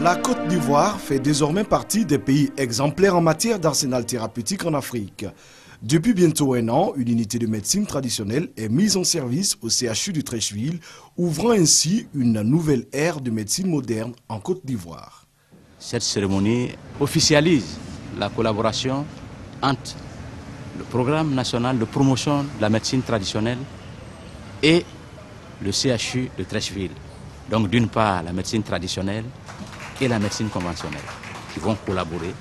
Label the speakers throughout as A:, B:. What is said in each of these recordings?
A: La Côte d'Ivoire fait désormais partie des pays exemplaires en matière d'arsenal thérapeutique en Afrique. Depuis bientôt un an, une unité de médecine traditionnelle est mise en service au CHU de Treichville, ouvrant ainsi une nouvelle ère de médecine moderne en Côte d'Ivoire.
B: Cette cérémonie officialise la collaboration entre le programme national de promotion de la médecine traditionnelle et le CHU de Treichville. Donc d'une part la médecine traditionnelle et la médecine conventionnelle qui vont collaborer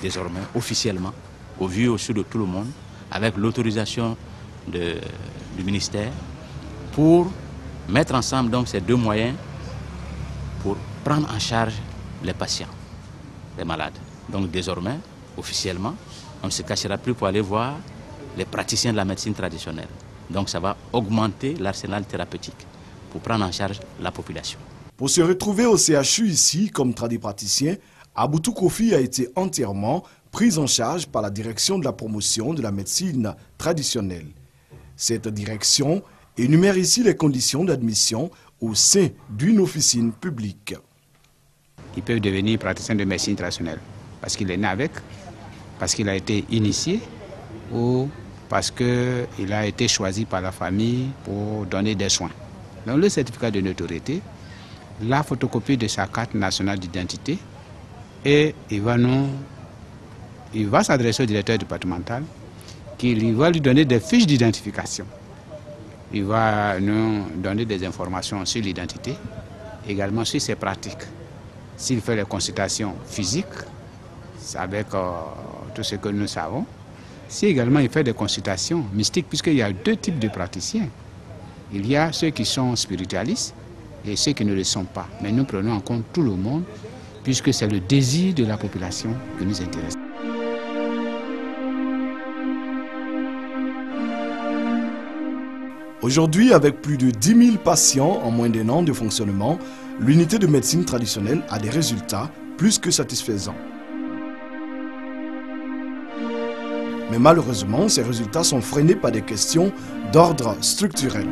B: désormais officiellement au vu et au su de tout le monde avec l'autorisation du ministère pour mettre ensemble donc ces deux moyens pour prendre en charge les patients, les malades. Donc désormais, officiellement, on ne se cachera plus pour aller voir les praticiens de la médecine traditionnelle. Donc ça va augmenter l'arsenal thérapeutique pour prendre en charge la population.
A: Pour se retrouver au CHU ici comme tradipraticien, Aboutou Kofi a été entièrement pris en charge par la direction de la promotion de la médecine traditionnelle. Cette direction énumère ici les conditions d'admission au sein d'une officine publique.
C: Ils peuvent devenir praticiens de médecine traditionnelle parce qu'il est né avec, parce qu'il a été initié ou parce qu'il a été choisi par la famille pour donner des soins. Donc le certificat de notoriété, la photocopie de sa carte nationale d'identité et il va s'adresser au directeur départemental qui va lui donner des fiches d'identification. Il va nous donner des informations sur l'identité, également sur ses pratiques. S'il fait les consultations physiques, c'est avec tout ce que nous savons. Si également il fait des consultations mystiques, puisqu'il y a deux types de praticiens. Il y a ceux qui sont spiritualistes et ceux qui ne le sont pas. Mais nous prenons en compte tout le monde, puisque c'est le désir de la population qui nous intéresse.
A: Aujourd'hui, avec plus de 10 000 patients en moins d'un an de fonctionnement, l'unité de médecine traditionnelle a des résultats plus que satisfaisants. Mais malheureusement, ces résultats sont freinés par des questions d'ordre structurel.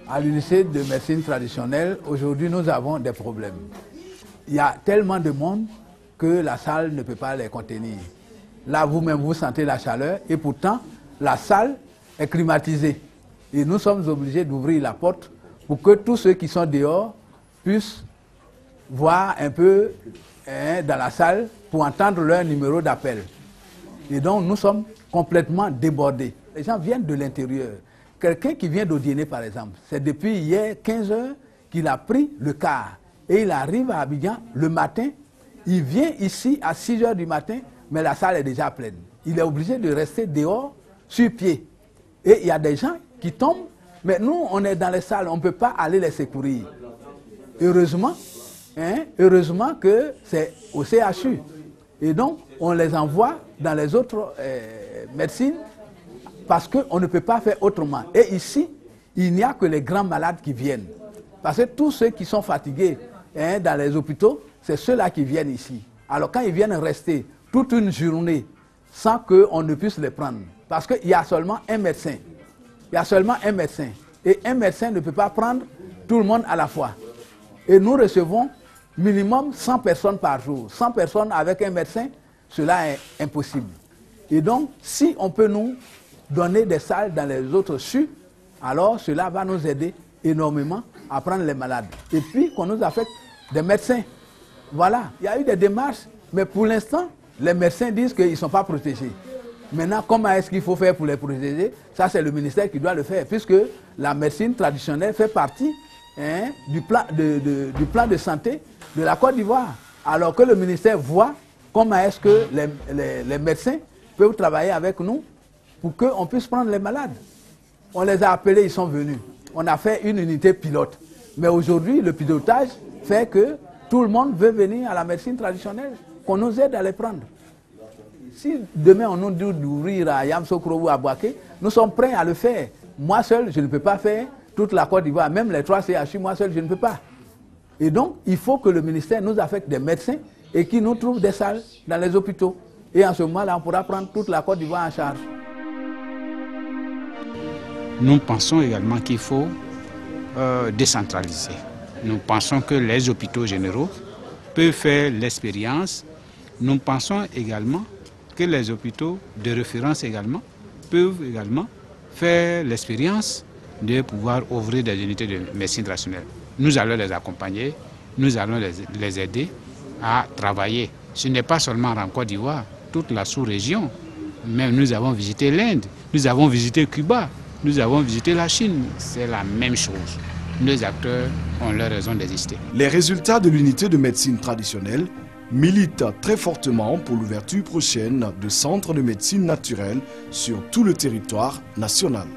D: À l'unité de médecine traditionnelle, aujourd'hui, nous avons des problèmes. Il y a tellement de monde que la salle ne peut pas les contenir. Là, vous-même, vous sentez la chaleur et pourtant, la salle est climatisée. Et nous sommes obligés d'ouvrir la porte pour que tous ceux qui sont dehors puissent voir un peu dans la salle pour entendre leur numéro d'appel. Et donc, nous sommes complètement débordés. Les gens viennent de l'intérieur. Quelqu'un qui vient d'Odiéné, par exemple, c'est depuis hier 15 heures qu'il a pris le car. Et il arrive à Abidjan le matin. Il vient ici à 6 heures du matin, mais la salle est déjà pleine. Il est obligé de rester dehors, sur pied. Et il y a des gens qui tombent, mais nous, on est dans les salles, on ne peut pas aller les secourir. Heureusement, heureusement que c'est au CHU. Et donc, on les envoie dans les autres médecines parce qu'on ne peut pas faire autrement. Et ici, il n'y a que les grands malades qui viennent. Parce que tous ceux qui sont fatigués dans les hôpitaux, c'est ceux-là qui viennent ici. Alors quand ils viennent rester toute une journée sans qu'on ne puisse les prendre, parce qu'il y a seulement un médecin. Il y a seulement un médecin. Et un médecin ne peut pas prendre tout le monde à la fois. Et nous recevons minimum 100 personnes par jour. 100 personnes avec un médecin, cela est impossible. Et donc, si on peut nous donner des salles dans les autres CHU, alors cela va nous aider énormément à prendre les malades. Et puis qu'on nous affecte des médecins. Voilà, il y a eu des démarches, mais pour l'instant, les médecins disent qu'ils ne sont pas protégés. Maintenant, comment est-ce qu'il faut faire pour les protéger? Ça, c'est le ministère qui doit le faire, puisque la médecine traditionnelle fait partie du plan de santé de la Côte d'Ivoire. Alors que le ministère voit comment est-ce que les médecins peuvent travailler avec nous pour qu'on puisse prendre les malades. On les a appelés, ils sont venus. On a fait une unité pilote. Mais aujourd'hui, le pilotage fait que tout le monde veut venir à la médecine traditionnelle, qu'on nous aide à les prendre. Si demain on nous dit d'ouvrir à Yamsokro ou à Boaké, nous sommes prêts à le faire. Moi seul, je ne peux pas faire toute la Côte d'Ivoire, même les 3 CHU, moi seul, je ne peux pas. Et donc, il faut que le ministère nous affecte des médecins et qu'il nous trouve des salles dans les hôpitaux. Et en ce moment-là, on pourra prendre toute la Côte d'Ivoire en charge.
C: Nous pensons également qu'il faut décentraliser. Nous pensons que les hôpitaux généraux peuvent faire l'expérience. Nous pensons également que les hôpitaux de référence également peuvent également faire l'expérience de pouvoir ouvrir des unités de médecine traditionnelle. Nous allons les accompagner, nous allons les aider à travailler. Ce n'est pas seulement en Côte d'Ivoire, toute la sous-région. Même nous avons visité l'Inde, nous avons visité Cuba, nous avons visité la Chine. C'est la même chose. Nos acteurs ont leur raison d'exister.
A: Les résultats de l'unité de médecine traditionnelle militent très fortement pour l'ouverture prochaine de centres de médecine naturelle sur tout le territoire national.